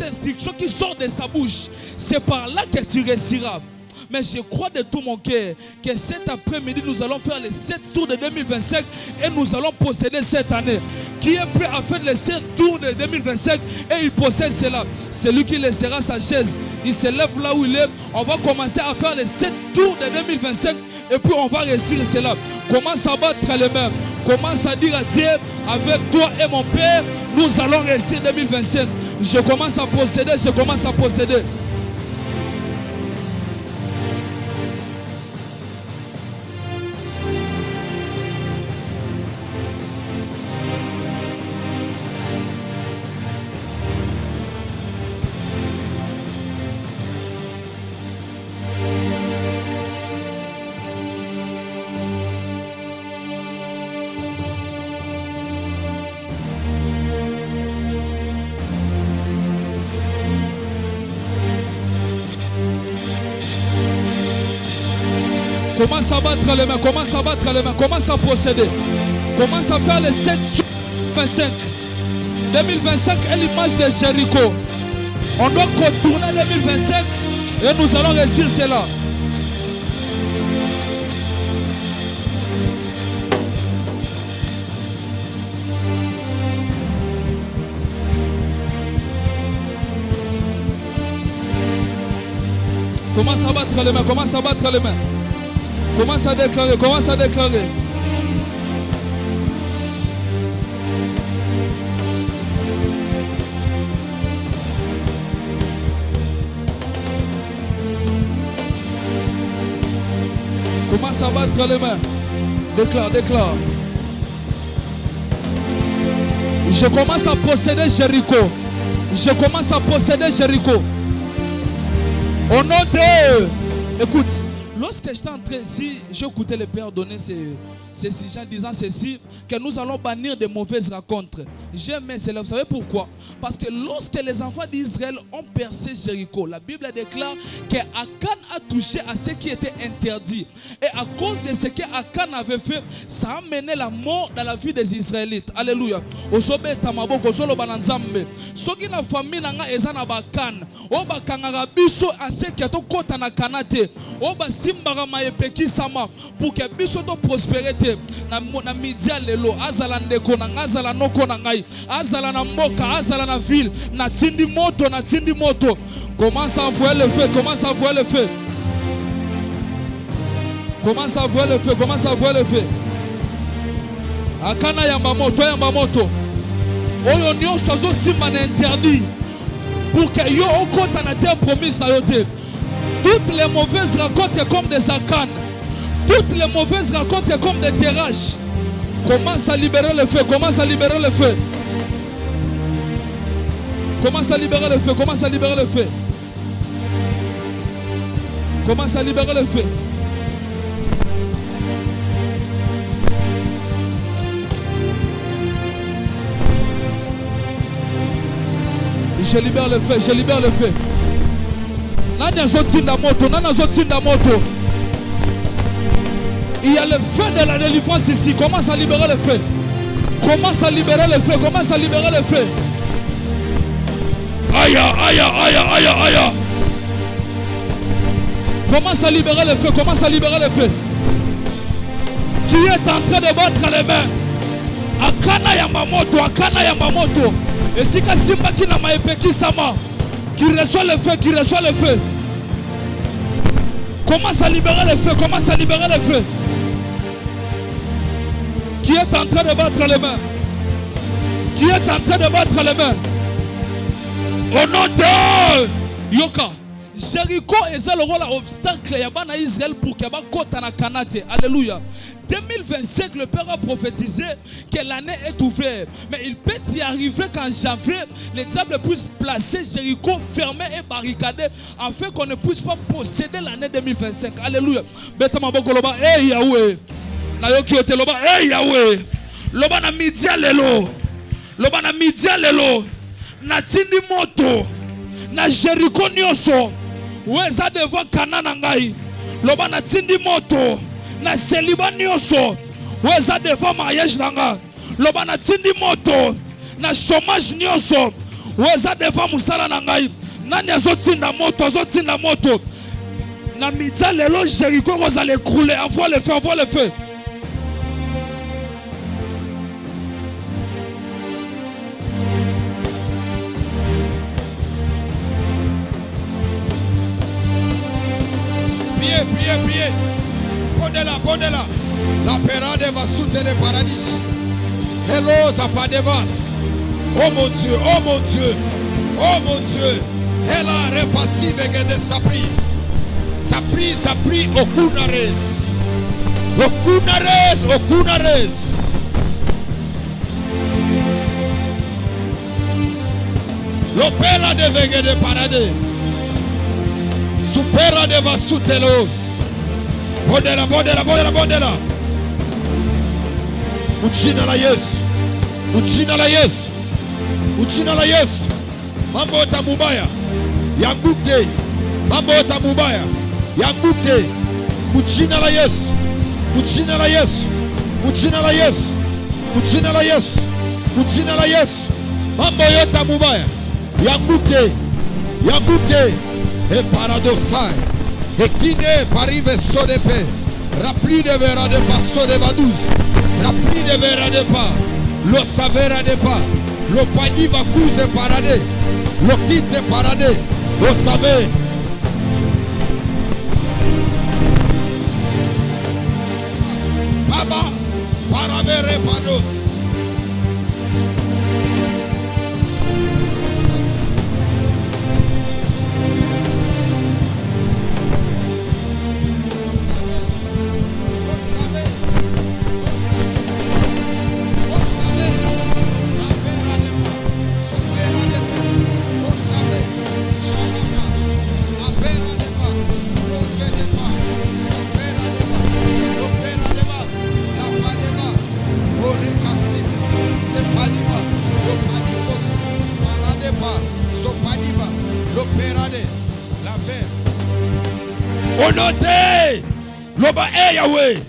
S2: instruction qui sort de sa bouche. C'est par là que tu réussiras. Mais je crois de tout mon cœur que cet après-midi, nous allons faire les 7 tours de 2025 et nous allons posséder cette année. Qui est prêt à faire les 7 tours de 2025 et il possède cela? Celui qui laissera sa chaise, il se lève là où il est. On va commencer à faire les 7 tours de 2025 et puis on va réussir cela. Commence à battre les mains. Commence à dire à Dieu, avec toi et mon Père, nous allons réussir 2025. Je commence à posséder, je commence à posséder. Commence à battre les mains, commence à battre les mains, commence à procéder. Commence à faire les 7 25. 2025 est l'image de Jéricho. On doit contourner 2025 et nous allons réussir cela. Commence à battre les mains, commence à battre les mains. Commence à déclarer, commence à déclarer. Commence à battre les mains. Déclare, déclare. Je commence à posséder Jéricho. Je commence à posséder Jéricho. Au nom de... Écoute, lorsque j'étais en train, si j'écoutais le Père donner ces gens disant ceci, que nous allons bannir de mauvaises rencontres. J'aime cela. Vous savez pourquoi? Parce que lorsque les enfants d'Israël ont percé Jéricho, la Bible déclare qu'Akan a touché à ce qui était interdit. Et à cause de ce qu'Akan avait fait, ça a mené la mort dans la vie des Israélites. Alléluia. Osobe tamaboko solo bananzambe. Soki na famille nanga ezana bakan. Oba kangara biso ase ki to kota na kanate. Oba simbara maepeki sama pour que biso to prospérer na media lelo azala ndeko na azala noko na ngai azala na mboka azala na ville na tindi moto commence à envoyer le feu, commence à envoyer le feu, commence à envoyer le feu, commence à envoyer le feu. Akana yamba moto oyo nyonso azo simba na interdit pour que yo okota na terre promise na yo te. Toutes les mauvaises rencontres comme des arcanes, toutes les mauvaises rencontres comme des terrages. Commence à libérer le feu, commence à libérer le feu. Commence à libérer le feu, commence à libérer le feu. Commence à libérer le feu. Je libère le feu, je libère le feu. Nana zotinda moto, nana zotinda moto. Il y a le feu de la délivrance ici. Commence à libérer le feu. Commence à libérer le feu. Commence à libérer le feu. Aïe, aïe, aïe, aïe, aïe. Commence à libérer le feu. Commence à libérer le feu. Qui est en train de battre les mains? Akana Yamamoto, Akana Yamamoto. Et si Kasimba qui n'a pas épéki sama, qui reçoit le feu, qui reçoit le feu. Commence à libérer le feu. Commence à libérer le feu. Qui est en train de battre les mains? Qui est en train de battre les mains? Au nom de Yoka. Jéricho est le rôle obstacle à Israël pour qu'il y ait un Kanate. Alléluia. 2025, le Père a prophétisé que l'année est ouverte. Mais il peut y arriver qu'en janvier, les diables puissent placer Jéricho fermé et barricadé afin qu'on ne puisse pas posséder l'année 2025. Alléluia. Betamabokoloba, hey Yahweh. Nayoki oteloba, hey Yahweh. Loba na midia lelo. Loba na midia lelo. Na tindi moto. Na Jéricho nyoso. Weza devant Kanana ngai. Loba na tindi moto. Na célibat nyoso. Weza devant mariage nanga. Loba na tindi moto. Na chômage nyoso. Weza devant musala nangai. Nani azotinda moto, azotinda moto. Na midia lelo Jéricho roza le crouler. Envoie le feu, envoie le feu.
S1: Priez. Pondez-la. La parade va soutenir le paradis. Hello, ça pas de vas. Oh mon Dieu. Elle a repassé avec de sa prie. Au Kunares. L'opéra de vegue de paradis. Supera de va soutelos. Bondela. Uchina la Yesu. Mambo tamubaya. Yangukte. Uchina la Yesu. Mambo yota mubaya. Yangukte. Et paradoxal. Et qui n'est pas arrivé sur des paix. Rappli de verra de pas sur des vadous. Rappli de verra de pas. Lo savera de pas. Lo pani va couser paradé. Lo quitte paradé. Lo savez. Parados. Honoté, loba Yahweh.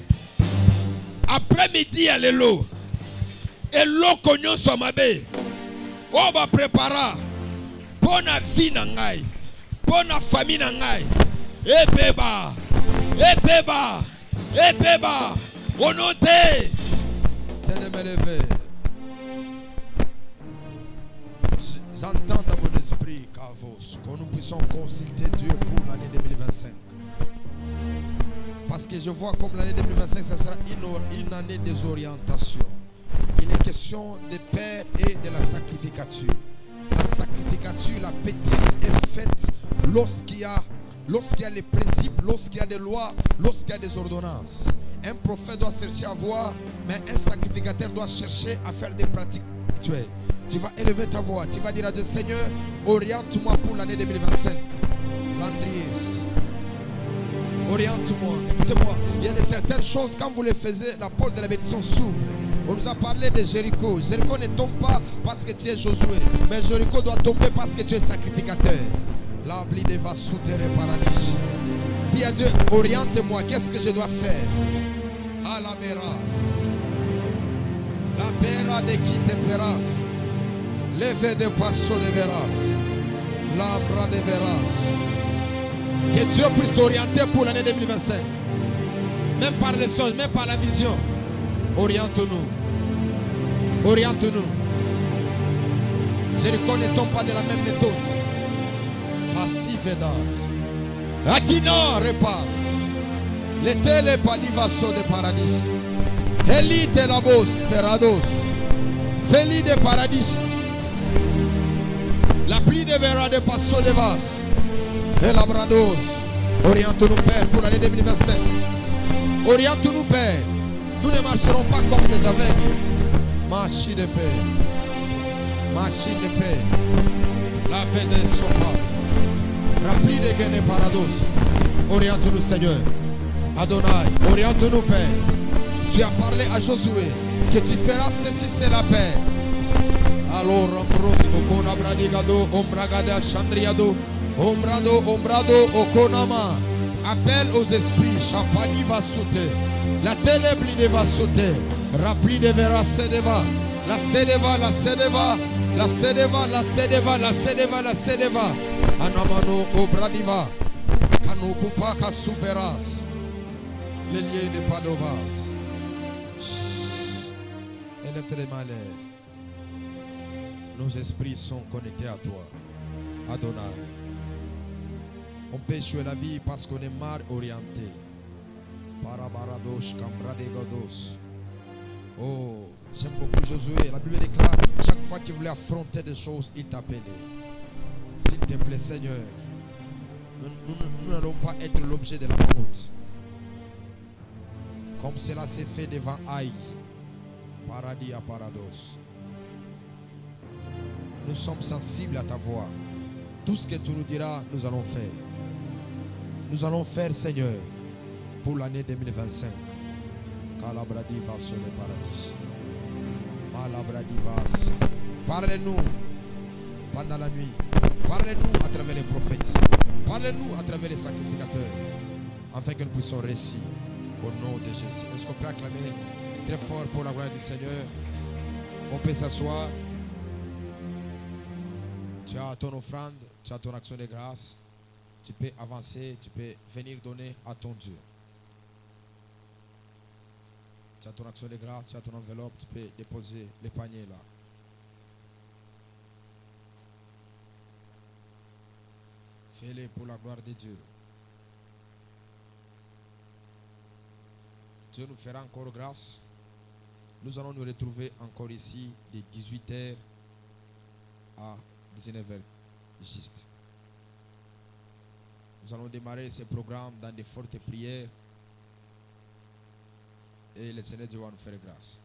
S1: Après-midi, à l'élo. Et l'eau cognon soit ma bé. On va préparer. Pour la vie nangai. Pour la famille nangai. Et beba. Et beba. Et beba. Honoté. Tenez-moi levé. J'entends dans mon esprit, Kavos, que nous puissions consulter Dieu pour l'année 2025. Parce que je vois comme l'année 2025, ça sera une année des orientations. Il est question des pères et de la sacrificature. La sacrificature, la pétrisse est faite lorsqu'il y a les principes, lorsqu'il y a des lois, lorsqu'il y a des ordonnances. Un prophète doit chercher à voir, mais un sacrificateur doit chercher à faire des pratiques actuelles. Tu vas élever ta voix, tu vas dire à Dieu, Seigneur, oriente-moi pour l'année 2025. Landries, oriente-moi, écoutez-moi, il y a de certaines choses, quand vous les faisiez, la porte de la bénédiction s'ouvre. On nous a parlé de Jéricho. Jéricho ne tombe pas parce que tu es Josué, mais Jéricho doit tomber parce que tu es sacrificateur. L'abli de va souterrer paradis. Dis à Dieu, oriente-moi, qu'est-ce que je dois faire? À la meras. La pera de qui te peras. Leve de passo de veras. L'abra de veras. Que Dieu puisse t'orienter pour l'année 2025. Même par les songes, même par la vision. Oriente-nous. Oriente-nous. Jéricho ne tombe pas de la même méthode. Facile vedas. Akina repasse. L'été le padivasso de paradis. Elite labos ferrados. Feli de paradis. La pluie de verra de passo de vas. Et labrados. Oriente-nous Père pour l'année 2025. Oriente-nous Père. Nous ne marcherons pas comme des aveugles. Machine de paix. Machine de paix. La paix de sopa. Rempli de gaines et parados. Oriente-nous Seigneur. Adonai. Oriente-nous Père. Tu as parlé à Josué que tu feras ceci, c'est la paix. Alors, Rambros, Okona Bradigado, Ombragada, Chandriado, Ombrado, Okonama. Appelle aux esprits, Chapani va sauter. La téléblide va sauter. Rappli de vera sedeva. La sedeva, la sedeva. La sedeva, la sedeva, la sedeva, la sedeva. Anamano obradiva. Kanukupa kasuveras. Les liens de Padovas. Élève les malais. Nos esprits sont connectés à toi. Adonai. On peut jouer la vie parce qu'on est mal orienté. Parabarados, Cambradegodos. Oh, j'aime beaucoup Josué. La Bible déclare, chaque fois qu'il voulait affronter des choses, il t'appelait. S'il te plaît, Seigneur, nous n'allons pas être l'objet de la honte. Comme cela s'est fait devant Haï. Paradis à Parados. Nous sommes sensibles à ta voix. Tout ce que tu nous diras, nous allons faire. Nous allons faire, Seigneur, pour l'année 2025. Calabradivas sur le paradis. Malabradivas. Parlez-nous pendant la nuit. Parlez-nous à travers les prophètes. Parlez-nous à travers les sacrificateurs. Afin que nous puissions réussir au nom de Jésus. Est-ce qu'on peut acclamer très fort pour la gloire du Seigneur? On peut s'asseoir. Tu as ton offrande, tu as ton action de grâce. Tu peux avancer, tu peux venir donner à ton Dieu. Tu as ton action de grâce, tu as ton enveloppe, tu peux déposer les paniers là. Fais-le pour la gloire de Dieu. Dieu nous fera encore grâce Nous allons nous retrouver encore ici de 18h à 19h juste. Nous allons démarrer ce programme dans de fortes prières et le Seigneur Dieu va nous faire grâce.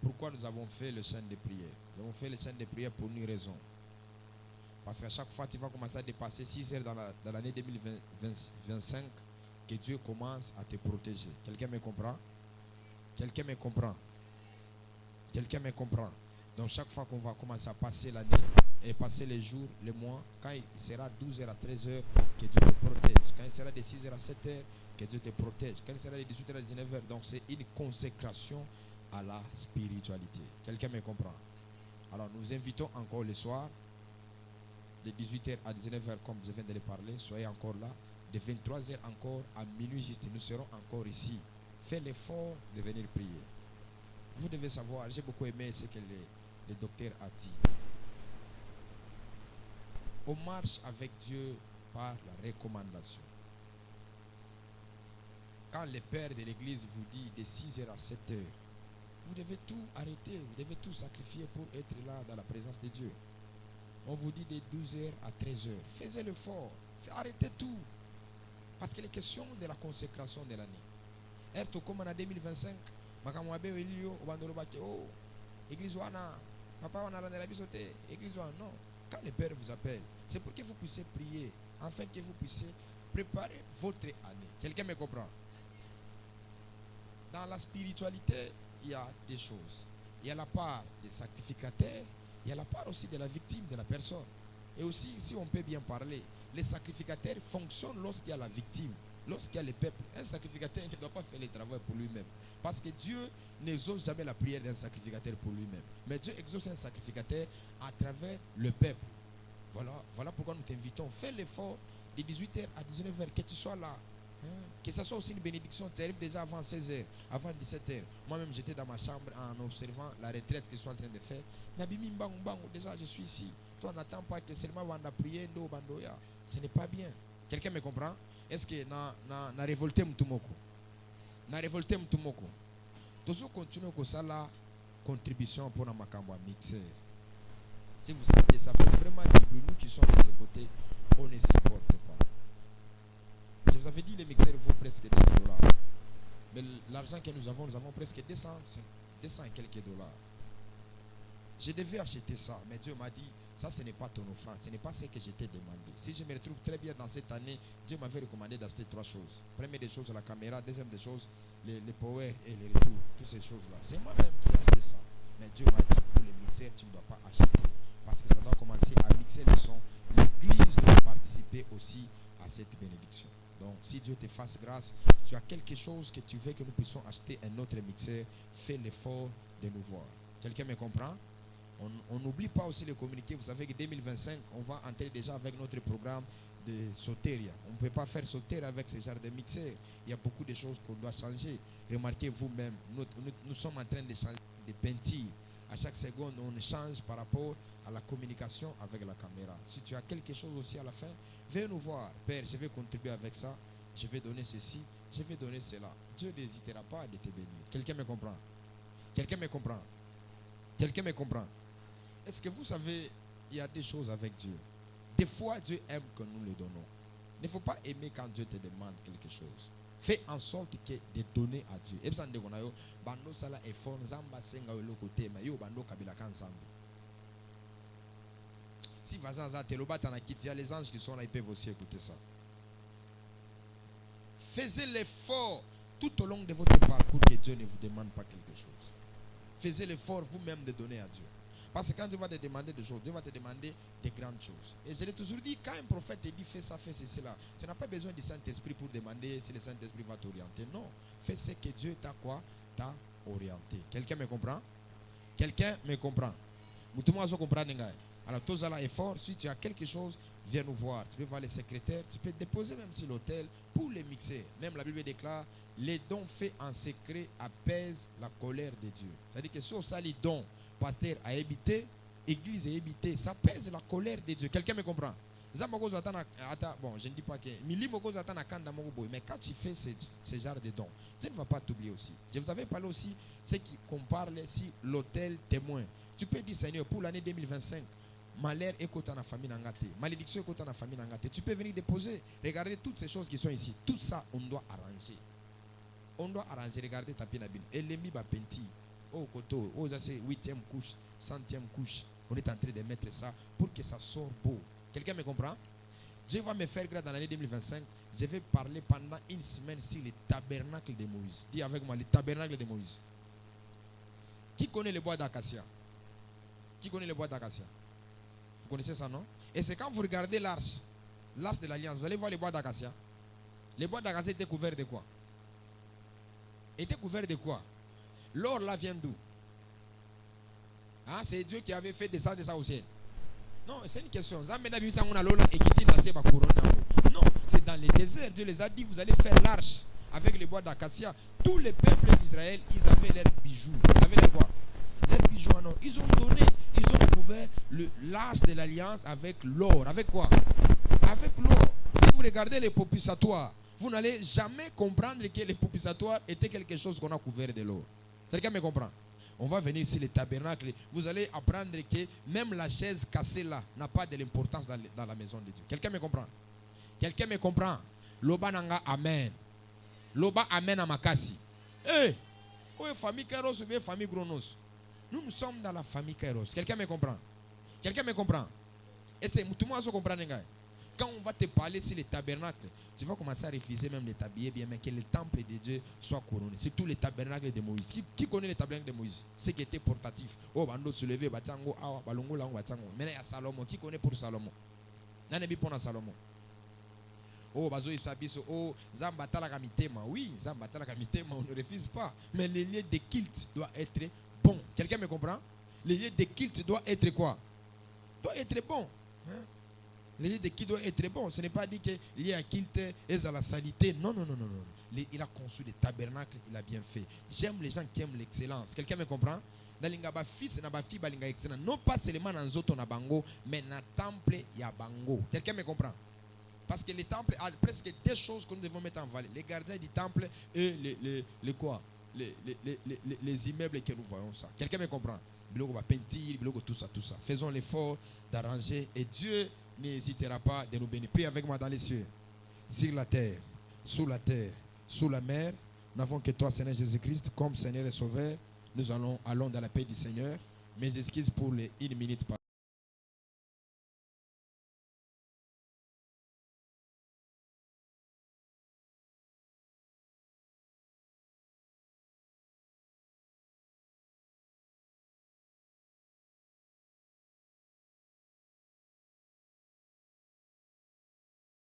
S1: Pourquoi nous avons fait le chant de prière? Nous avons fait le chant de prière pour une raison. Parce qu'à chaque fois tu vas commencer à dépasser 6 heures dans l'année 2025 que Dieu commence à te protéger. Quelqu'un me comprend? Quelqu'un me comprend? Quelqu'un me comprend? Donc chaque fois qu'on va commencer à passer l'année et passer les jours, les mois, quand il sera 12h à 13h, que Dieu te protège. Quand il sera de 6h à 7h, que Dieu te protège. Quand il sera de 18h à 19h, donc c'est une consécration à la spiritualité. Quelqu'un me comprend? Alors nous invitons encore le soir, de 18h à 19h, comme je viens de le parler, soyez encore là. De 23h encore à minuit juste, nous serons encore ici. Faites l'effort de venir prier. Vous devez savoir, j'ai beaucoup aimé ce que le docteur a dit. On marche avec Dieu par la recommandation. Quand le père de l'église vous dit de 6h à 7h, vous devez tout arrêter, vous devez tout sacrifier pour être là dans la présence de Dieu. On vous dit de 12h à 13h. Faites l'effort, arrêtez tout. Parce qu'il est question de la consécration de l'année. Erto comme en 2025, makamwabe elio obandolo bake oh église wana papa wana la bisoté église wana non. Quand le père vous appelle, c'est pour que vous puissiez prier, afin que vous puissiez préparer votre année. Quelqu'un me comprend? Dans la spiritualité, il y a des choses. Il y a la part des sacrificateurs, il y a la part aussi de la victime, de la personne. Et aussi, si on peut bien parler, les sacrificateurs fonctionnent lorsqu'il y a la victime, lorsqu'il y a le peuple. Un sacrificateur ne doit pas faire le travail pour lui-même. Parce que Dieu n'exauce jamais la prière d'un sacrificateur pour lui-même. Mais Dieu exauce un sacrificateur à travers le peuple. Voilà pourquoi nous t'invitons. Fais l'effort de 18h à 19h, que tu sois là. Que ce soit aussi une bénédiction, tu arrives déjà avant 16h, avant 17h. Moi-même, j'étais dans ma chambre en observant la retraite que je suis en train de faire. Déjà, je suis ici. Toi, n'attends pas que seulement on a prié. Ce n'est pas bien. Quelqu'un me comprend? Est-ce que na révolté mtumoko? Na révolté mtumoko. Toujours continuer comme ça la contribution pour la makambo mixer. Si vous savez, ça fait vraiment dire nous qui sommes de ce côté, on ne supporte pas. Je vous avais dit, les mixeurs vaut presque $2. Mais l'argent que nous avons presque 200 et quelques dollars. Je devais acheter ça, mais Dieu m'a dit, ça ce n'est pas ton offrande, ce n'est pas ce que je t'ai demandé. Si je me retrouve très bien dans cette année, Dieu m'avait recommandé d'acheter 3 choses. Première des choses, la caméra. Deuxième des choses, les power et les retours. Toutes ces choses-là. C'est moi-même qui ai acheté ça. Mais Dieu m'a dit, pour les mixeurs, tu ne dois pas acheter. Parce que ça doit commencer à mixer le son. L'église doit participer aussi à cette bénédiction. Donc, si Dieu te fasse grâce, tu as quelque chose que tu veux que nous puissions acheter un autre mixeur, fais l'effort de nous voir. Quelqu'un me comprend? On n'oublie pas aussi de communiquer. Vous savez que 2025, on va entrer déjà avec notre programme de Soteria. On ne peut pas faire Soteria avec ce genre de mixeur. Il y a beaucoup de choses qu'on doit changer. Remarquez vous-même, nous sommes en train de changer de peinture. À chaque seconde, on change par rapport à la communication avec la caméra. Si tu as quelque chose aussi à la fin, viens nous voir. Père, je vais contribuer avec ça. Je vais donner ceci. Je vais donner cela. Dieu n'hésitera pas de te bénir. Quelqu'un me comprend? Quelqu'un me comprend? Quelqu'un me comprend? Est-ce que vous savez, il y a des choses avec Dieu. Des fois, Dieu aime que nous le donnons. Il ne faut pas aimer quand Dieu te demande quelque chose. Fais en sorte que de donner à Dieu. Si les anges qui sont là, ils peuvent aussi écouter ça. Faisez l'effort tout au long de votre parcours que Dieu ne vous demande pas quelque chose. Faisez l'effort vous-même de donner à Dieu. Parce que quand Dieu va te demander des choses, Dieu va te demander des grandes choses. Et je l'ai toujours dit, quand un prophète te dit fais ça, fais ceci, là, tu n'as pas besoin du Saint-Esprit pour demander si le Saint-Esprit va t'orienter. Non, fais ce que Dieu t'a quoi? T'a orienté. Quelqu'un me comprend? Quelqu'un me comprend? Alors, tous à l'effort, si tu as quelque chose, viens nous voir. Tu peux voir les secrétaires, tu peux déposer même sur l'hôtel pour les mixer. Même la Bible déclare, les dons faits en secret apaisent la colère de Dieu. C'est-à-dire que si on sait les dons, pasteur a habité, église a habité, ça pèse la colère de Dieu. Quelqu'un me comprend? Bon, je ne dis pas que mais quand tu fais ce genre de dons, tu ne vas pas t'oublier aussi. Je vous avais parlé aussi, c'est qu'on parle si l'hôtel témoin. Tu peux dire, Seigneur, pour l'année 2025, malheur est côté dans la famille Nangate, malédiction est côté dans la famille Nangate. Tu peux venir déposer. Regardez toutes ces choses qui sont ici. Tout ça, on doit arranger. On doit arranger. Regardez tapis nabine. Et l'emi va penti. Oh, koto. Oh, ça c'est 8e couche, 100e couche. On est en train de mettre ça pour que ça sorte beau. Quelqu'un me comprend? Dieu va me faire grâce dans l'année 2025. Je vais parler pendant une semaine sur le tabernacle de Moïse. Dis avec moi, le tabernacle de Moïse. Qui connaît le bois d'acacia? Qui connaît le bois d'acacia? Vous connaissez ça, non? Et c'est quand vous regardez l'arche de l'alliance, vous allez voir le bois d'acacia. Le bois d'acacia était couvert de quoi? Était couvert de quoi? L'or là vient d'où? Hein? C'est Dieu qui avait fait descendre ça au ciel. Non, c'est une question. Non, c'est dans le désert. Dieu les a dit, vous allez faire l'arche avec les bois d'acacia. Tous les peuples d'Israël, ils avaient leurs bijoux. Ils avaient leurs quoi? Leurs bijoux. Non. Ils ont couvert l'arche de l'alliance avec l'or. Avec quoi? Avec l'or. Si vous regardez les propitiatoires, vous n'allez jamais comprendre que les propitiatoires étaient quelque chose qu'on a couvert de l'or. Quelqu'un me comprend? On va venir ici le tabernacle. Vous allez apprendre que même la chaise cassée là n'a pas de l'importance dans la maison de Dieu. Quelqu'un me comprend? Quelqu'un me comprend? Loba nanga amen. Loba amen à makasi. Eh, famille Kairos ou bien famille Gronos? Nous sommes dans la famille Kairos. Quelqu'un me comprend? Quelqu'un me comprend? Et c'est tout le monde se comprend. Quand on va te parler sur les tabernacles, tu vas commencer à refuser même de t'habiller bien, mais que le temple de Dieu soit couronné. C'est tous les tabernacles de Moïse. Qui connaît les tabernacles de Moïse? Ceux qui étaient portatifs. Oh, bando se lever, batango, awa, balongo, lango, batango. Mais il y a Salomon. Qui connaît pour Salomon? N'a pas pour Salomon. Oh, bazo isabiso, oh, zambata la kamitema. Oui, zambata la kamitema, on ne refuse pas. Mais les lieux de culte doivent être bons. Quelqu'un me comprend? Les lieux de culte doivent être quoi? Doivent être bons. Hein? Le lieu de qui doit être bon. Ce n'est pas dit qu'il y a un culte et à la salité. Non. Il a conçu des tabernacles, il a bien fait. J'aime les gens qui aiment l'excellence. Quelqu'un me comprend? Non pas seulement dans Zoto na bango, mais dans le temple il y a bango. Quelqu'un me comprend? Parce que les temples a presque des choses que nous devons mettre en valeur. Les gardiens du temple et les quoi? Les immeubles que nous voyons ça. Quelqu'un me comprend? Tout ça. Faisons l'effort d'arranger et Dieu n'hésitera pas de nous bénir. Prie avec moi dans les cieux, sur la terre, sous la mer. Nous n'avons que toi, Seigneur Jésus-Christ, comme Seigneur et Sauveur. Nous allons dans la paix du Seigneur. Mes excuses pour les 1 minute.